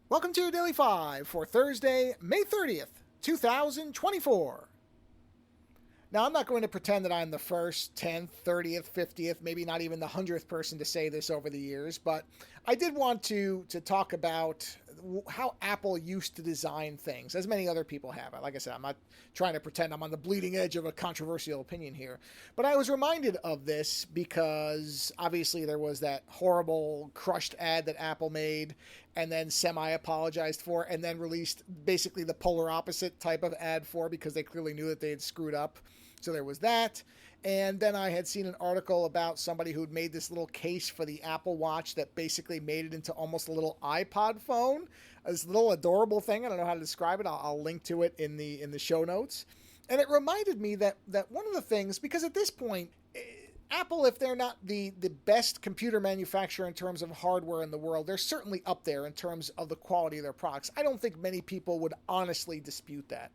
Welcome to Daily 5 for Thursday, May 30th, 2024. Now, I'm not going to pretend that I'm the first, 10th, 30th, 50th, maybe not even the 100th person to say this over the years, but I did want to talk about how Apple used to design things, as many other people have. Like I said, I'm not trying to pretend I'm on the bleeding edge of a controversial opinion here, but I was reminded of this because obviously there was that horrible crushed ad that Apple made and then semi apologized for and then released basically the polar opposite type of ad for because they clearly knew that they had screwed up. So there was that. And then I had seen an article about somebody who'd made this little case for the Apple Watch that basically made it into almost a little iPod phone. This little adorable thing. I don't know how to describe it. I'll link to it in the show notes. And it reminded me that one of the things, because at this point, Apple, if they're not the best computer manufacturer in terms of hardware in the world, they're certainly up there in terms of the quality of their products. I don't think many people would honestly dispute that.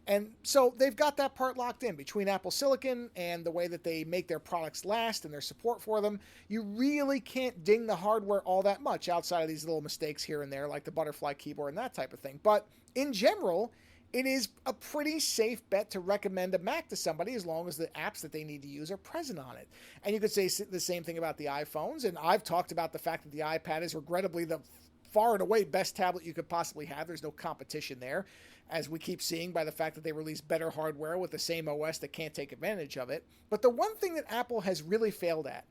And so they've got that part locked in between Apple Silicon and the way that they make their products last and their support for them. You really can't ding the hardware all that much outside of these little mistakes here and there, like the butterfly keyboard and that type of thing. But in general, it is a pretty safe bet to recommend a Mac to somebody as long as the apps that they need to use are present on it. And you could say the same thing about the iPhones. And I've talked about the fact that the iPad is regrettably the far and away best tablet you could possibly have. There's no competition there, as we keep seeing by the fact that they release better hardware with the same OS that can't take advantage of it. But the one thing that Apple has really failed at,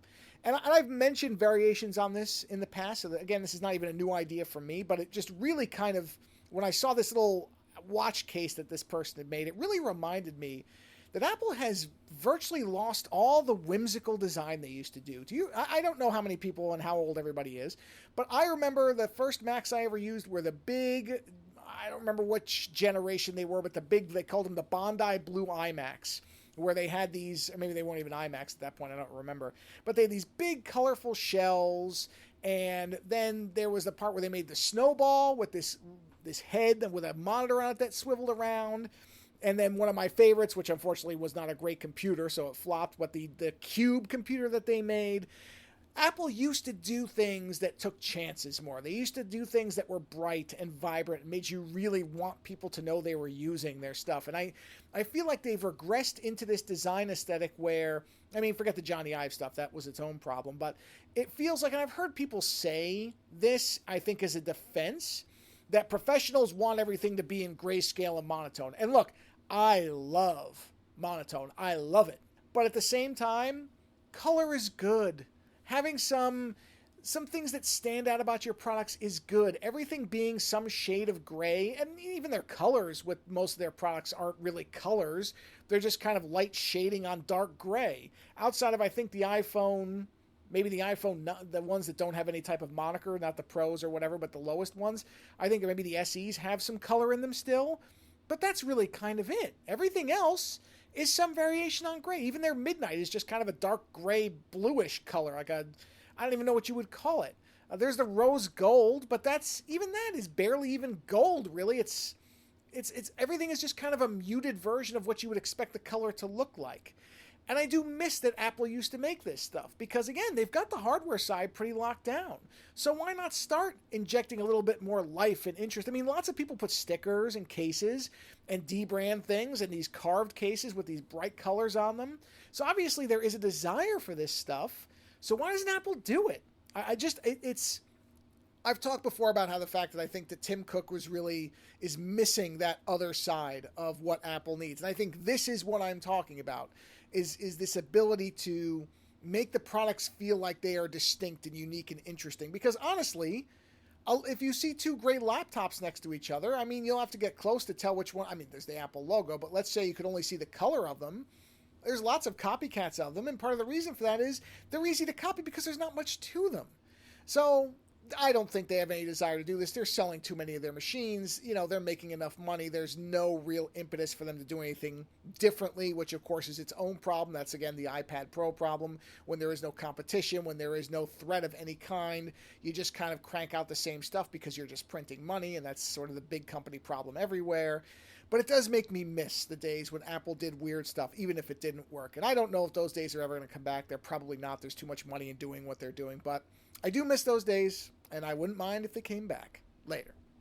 and I've mentioned variations on this in the past, so again, this is not even a new idea for me, but it just really kind of, when I saw this little watch case that this person had made, it really reminded me that Apple has virtually lost all the whimsical design they used to do. I don't know how many people and how old everybody is, but I remember the first Macs I ever used were the big, I don't remember which generation they were, but the big, they called them the Bondi Blue iMacs, where they had these, or maybe they weren't even iMacs at that point, I don't remember, but they had these big colorful shells, and then there was the part where they made the snowball with this head with a monitor on it that swiveled around. And then one of my favorites, which unfortunately was not a great computer, so it flopped, but the Cube computer that they made. Apple used to do things that took chances more. They used to do things that were bright and vibrant and made you really want people to know they were using their stuff. And I feel like they've regressed into this design aesthetic where, I mean, forget the Johnny Ive stuff. That was its own problem. But it feels like, and I've heard people say this, I think, as a defense, that professionals want everything to be in grayscale and monotone. And look, I love monotone. I love it. But at the same time, color is good. Having some things that stand out about your products is good. Everything being some shade of gray, and even their colors with most of their products aren't really colors. They're just kind of light shading on dark gray. Outside of, I think, the iPhone, maybe the iPhone, the ones that don't have any type of moniker, not the Pros or whatever, but the lowest ones. I think maybe the SEs have some color in them still. But that's really kind of it. Everything else is some variation on gray. Even their Midnight is just kind of a dark gray, bluish color. I don't even know what you would call it. There's the rose gold, but even that is barely even gold, really. It's everything is just kind of a muted version of what you would expect the color to look like. And I do miss that Apple used to make this stuff because, again, they've got the hardware side pretty locked down. So why not start injecting a little bit more life and interest? I mean, lots of people put stickers and cases and debrand things and these carved cases with these bright colors on them. So obviously there is a desire for this stuff. So why doesn't Apple do it? I've talked before about how the fact that I think that Tim Cook is missing that other side of what Apple needs. And I think this is what I'm talking about, is this ability to make the products feel like they are distinct and unique and interesting. Because honestly, if you see two great laptops next to each other, I mean, you'll have to get close to tell which one. I mean, there's the Apple logo, but let's say you could only see the color of them. There's lots of copycats of them, and part of the reason for that is they're easy to copy because there's not much to them. So I don't think they have any desire to do this. They're selling too many of their machines. You know, they're making enough money. There's no real impetus for them to do anything differently, which of course is its own problem. That's, again, the iPad Pro problem. When there is no competition, when there is no threat of any kind, you just kind of crank out the same stuff because you're just printing money, and that's sort of the big company problem everywhere. But it does make me miss the days when Apple did weird stuff, even if it didn't work. And I don't know if those days are ever going to come back. They're probably not. There's too much money in doing what they're doing. But I do miss those days, and I wouldn't mind if they came back later.